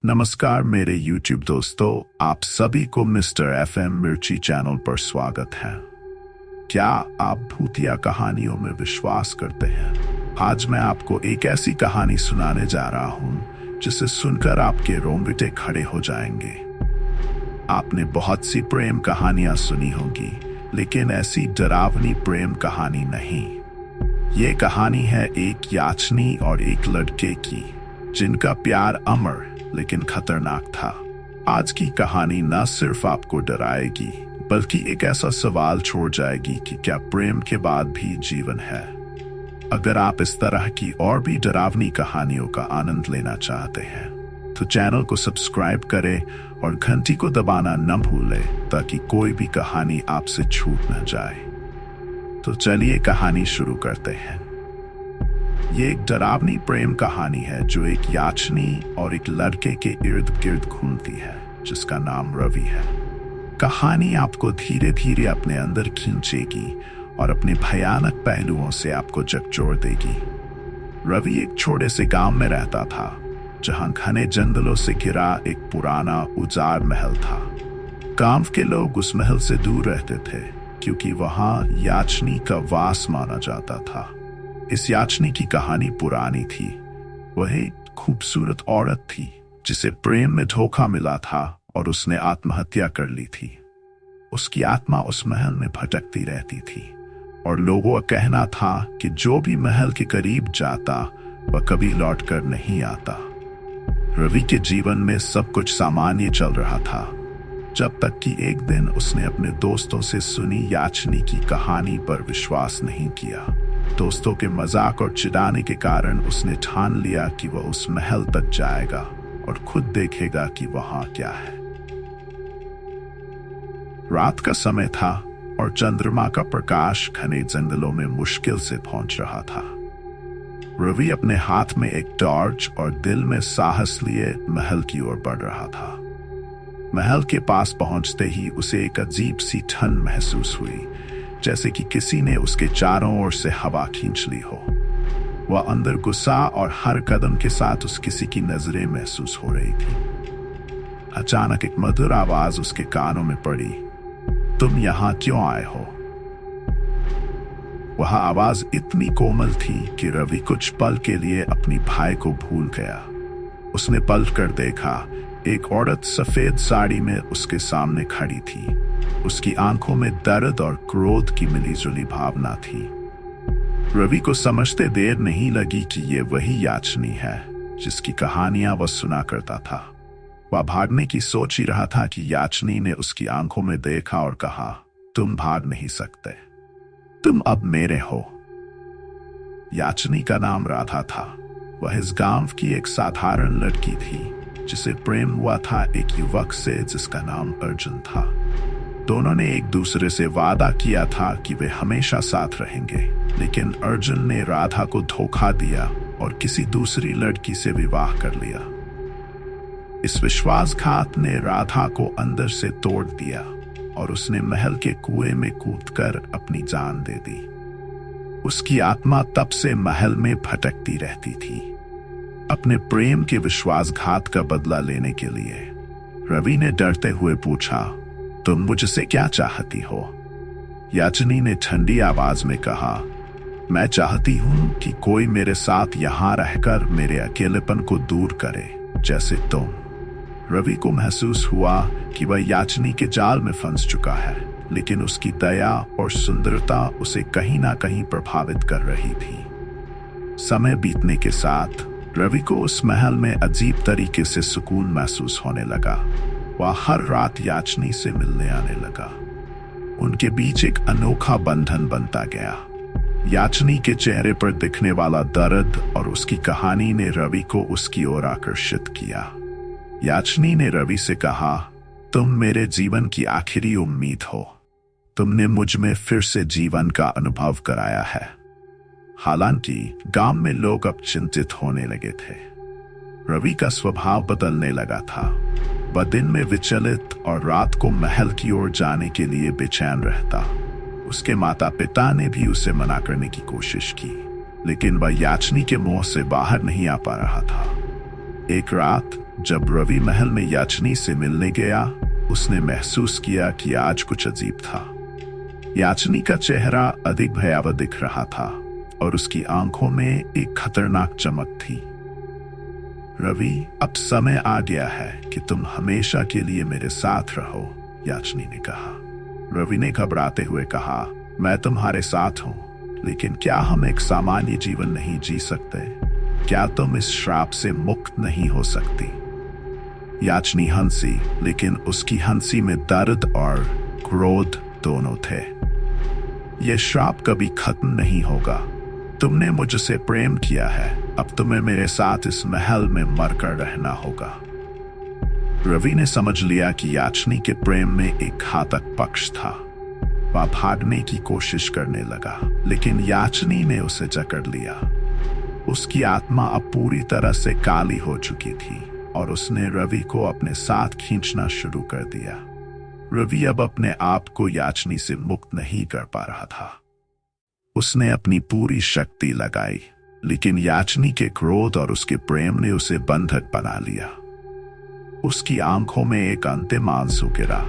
नमस्कार मेरे YouTube दोस्तों, आप सभी को मिस्टर FM मिर्ची चैनल पर स्वागत है। क्या आप भूतिया कहानियों में विश्वास करते हैं? आज मैं आपको एक ऐसी कहानी सुनाने जा रहा हूं जिसे सुनकर आपके रोंगटे खड़े हो जाएंगे। आपने बहुत सी प्रेम कहानियां सुनी होंगी, लेकिन ऐसी डरावनी प्रेम कहानी नहीं। ये कहानी है एक याचनी और एक लड़के की, जिनका प्यार अमर लेकिन खतरनाक था। आज की कहानी न सिर्फ आपको डराएगी, बल्कि एक ऐसा सवाल छोड़ जाएगी कि क्या प्रेम के बाद भी जीवन है। अगर आप इस तरह की और भी डरावनी कहानियों का आनंद लेना चाहते हैं, तो चैनल को सब्सक्राइब करें और घंटी को दबाना न भूलें, ताकि कोई भी कहानी आपसे छूट न जाए। तो चलिए कहानी शुरू करते हैं। ये एक डरावनी प्रेम कहानी है जो एक याचनी और एक लड़के के इर्द गिर्द घूमती है, जिसका नाम रवि है। कहानी आपको धीरे धीरे अपने अंदर खींचेगी और अपने भयानक पहलुओं से आपको झकझोर देगी। रवि एक छोटे से गांव में रहता था, जहां घने जंगलों से घिरा एक पुराना उजाड़ महल था। गांव के लोग उस महल से दूर रहते थे, क्योंकि वहां याचनी का वास माना जाता था। इस याचनी की कहानी पुरानी थी। वह एक खूबसूरत औरत थी, जिसे प्रेम में धोखा मिला था और उसने आत्महत्या कर ली थी। उसकी आत्मा उस महल में भटकती रहती थी और लोगों का कहना था कि जो भी महल के करीब जाता, वह कभी लौटकर नहीं आता। रवि के जीवन में सब कुछ सामान्य चल रहा था, जब तक कि एक दिन उसने अपने दोस्तों से सुनी याचनी की कहानी पर विश्वास नहीं किया। दोस्तों के मजाक और चिढ़ाने के कारण उसने ठान लिया कि वह उस महल तक जाएगा और खुद देखेगा कि वहां क्या है। रात का समय था और चंद्रमा का प्रकाश घने जंगलों में मुश्किल से पहुंच रहा था। रवि अपने हाथ में एक टॉर्च और दिल में साहस लिए महल की ओर बढ़ रहा था। महल के पास पहुंचते ही उसे एक अजीब सी ठंड महसूस हुई, जैसे कि किसी ने उसके चारों ओर से हवा खींच ली हो। वह अंदर गुस्सा और हर कदम के साथ उस किसी की नजरें महसूस हो रही थी। अचानक एक मधुर आवाज उसके कानों में पड़ी, तुम यहां क्यों आए हो? वह आवाज इतनी कोमल थी कि रवि कुछ पल के लिए अपनी भाई को भूल गया। उसने पलट कर देखा, एक औरत सफेद साड़ी में उसके सामने खड़ी थी। उसकी आंखों में दर्द और क्रोध की मिलीजुली भावना थी। रवि को समझते देर नहीं लगी कि ये वही याचनी है जिसकी कहानियां वह सुना करता था। वह भागने की सोच ही रहा था कि याचनी ने उसकी आंखों में देखा और कहा, तुम भाग नहीं सकते, तुम अब मेरे हो। याचनी का नाम राधा था। वह इस गांव की एक साधारण लड़की थी, जिसे प्रेम हुआ था एक युवक से जिसका नाम अर्जुन था। दोनों ने एक दूसरे से वादा किया था कि वे हमेशा साथ रहेंगे, लेकिन अर्जुन ने राधा को धोखा दिया और किसी दूसरी लड़की से विवाह कर लिया। इस विश्वासघात ने राधा को अंदर से तोड़ दिया और उसने महल के कुएं में कूदकर अपनी जान दे दी। उसकी आत्मा तब से महल में भटकती रहती थी, अपने प्रेम के विश्वासघात का बदला लेने के लिए। रवि ने डरते हुए पूछा, तुम मुझसे क्या चाहती हो? याचनी ने ठंडी आवाज में कहा, मैं चाहती हूं कि कोई मेरे साथ यहां रहकर मेरे अकेलेपन को दूर करे, जैसे तुम। रवि को महसूस हुआ कि वह याचनी के जाल में फंस चुका है, लेकिन उसकी दया और सुंदरता उसे कहीं ना कहीं प्रभावित कर रही थी। समय बीतने के साथ रवि को उस महल में अजीब तरीके से सुकून महसूस होने लगा। वह हर रात याचनी से मिलने आने लगा। उनके बीच एक अनोखा बंधन बनता गया। याचनी के चेहरे पर दिखने वाला दर्द और उसकी कहानी ने रवि को उसकी ओर आकर्षित किया। याचनी ने रवि से कहा, तुम मेरे जीवन की आखिरी उम्मीद हो। तुमने मुझ में फिर से जीवन का अनुभव कराया है। हालांकि गांव में लोग अब चिंतित होने लगे थे। रवि का स्वभाव बदलने लगा था। वह दिन में विचलित और रात को महल की ओर जाने के लिए बेचैन रहता। उसके माता पिता ने भी उसे मना करने की कोशिश की, लेकिन वह याचनी के मोह से बाहर नहीं आ पा रहा था। एक रात जब रवि महल में याचनी से मिलने गया, उसने महसूस किया कि आज कुछ अजीब था। याचनी का चेहरा अधिक भयावह दिख रहा था और उसकी आंखों में एक खतरनाक चमक थी। रवि, अब समय आ गया है कि तुम हमेशा के लिए मेरे साथ रहो, याचनी ने कहा। रवि ने घबराते हुए कहा, मैं तुम्हारे साथ हूं, लेकिन क्या हम एक सामान्य जीवन नहीं जी सकते? क्या तुम इस श्राप से मुक्त नहीं हो सकती? याचनी हंसी, लेकिन उसकी हंसी में दर्द और क्रोध दोनों थे। यह श्राप कभी खत्म नहीं होगा। तुमने मुझसे प्रेम किया है, अब तुम्हें मेरे साथ इस महल में मरकर रहना होगा। रवि ने समझ लिया कि याचनी के प्रेम में एक घातक पक्ष था। वह भागने की कोशिश करने लगा, लेकिन याचनी ने उसे जकड़ लिया। उसकी आत्मा अब पूरी तरह से काली हो चुकी थी और उसने रवि को अपने साथ खींचना शुरू कर दिया। रवि अब अपने आप को याचनी से मुक्त नहीं कर पा रहा था। उसने अपनी पूरी शक्ति लगाई, लेकिन याचनी के क्रोध और उसके प्रेम ने उसे बंधक बना लिया। उसकी आंखों में एक अंतिम आंसू गिरा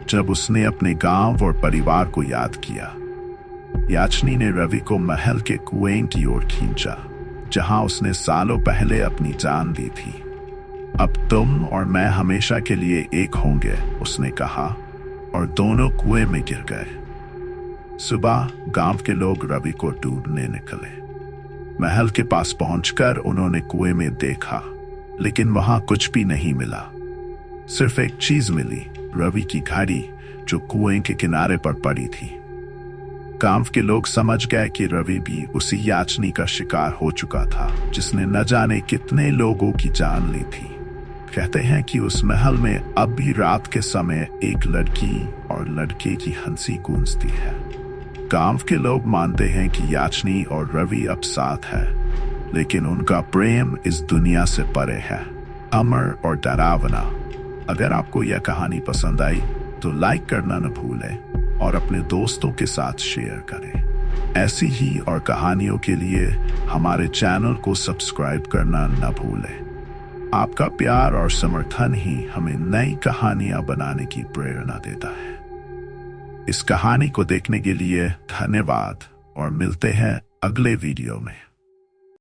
जब उसने अपने गांव और परिवार को याद किया। याचनी ने रवि को महल के कुएं की ओर खींचा, जहां उसने सालों पहले अपनी जान दी थी। अब तुम और मैं हमेशा के लिए एक होंगे, उसने कहा, और दोनों कुएं में गिर गए। सुबह गांव के लोग रवि को ढूंढने निकले। महल के पास पहुंचकर उन्होंने कुएं में देखा, लेकिन वहां कुछ भी नहीं मिला। सिर्फ एक चीज मिली, रवि की घड़ी, जो कुएं के किनारे पर पड़ी थी। गांव के लोग समझ गए कि रवि भी उसी याचनी का शिकार हो चुका था, जिसने न जाने कितने लोगों की जान ली थी। कहते हैं कि उस महल में अब भी रात के समय एक लड़की और लड़के की हंसी गूंजती है। गांव के लोग मानते हैं कि याचनी और रवि अब साथ है, लेकिन उनका प्रेम इस दुनिया से परे है, अमर और डरावना। अगर आपको यह कहानी पसंद आई तो लाइक करना न भूलें और अपने दोस्तों के साथ शेयर करें। ऐसी ही और कहानियों के लिए हमारे चैनल को सब्सक्राइब करना न भूलें। आपका प्यार और समर्थन ही हमें नई कहानियां बनाने की प्रेरणा देता है। इस कहानी को देखने के लिए धन्यवाद और मिलते हैं अगले वीडियो में।